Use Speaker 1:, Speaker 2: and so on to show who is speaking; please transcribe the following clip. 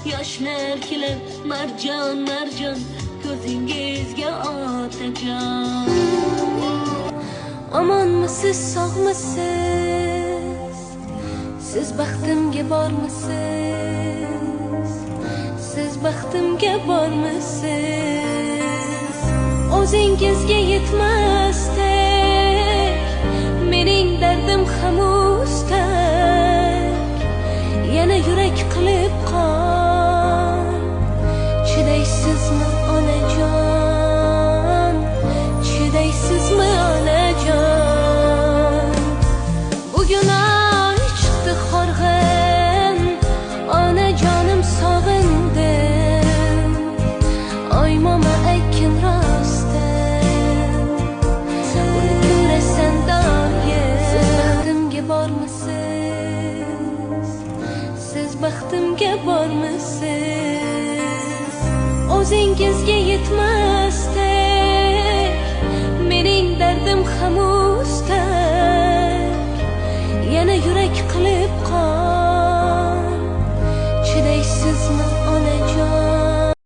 Speaker 1: Yoshlar kelib marjon marjon ko'zingizga otajon. Omonmisiz, sog'misiz? Siz baxtimga bormisiz? Siz baxtimga bormisiz? O'zingizga yetmasdek mening dardim ham ustak. Yana yurak qilib qon. Chidaysizmi onajon? Chidaysizmi onajon? Bugun oy chiqdi horg'in, onajonim sog'indim. Oy mama aytgin rostdan, uni ko'rasan doim. Siz baxtimga bormisiz? Siz baxtimga bormisiz? O'zingizga yetmas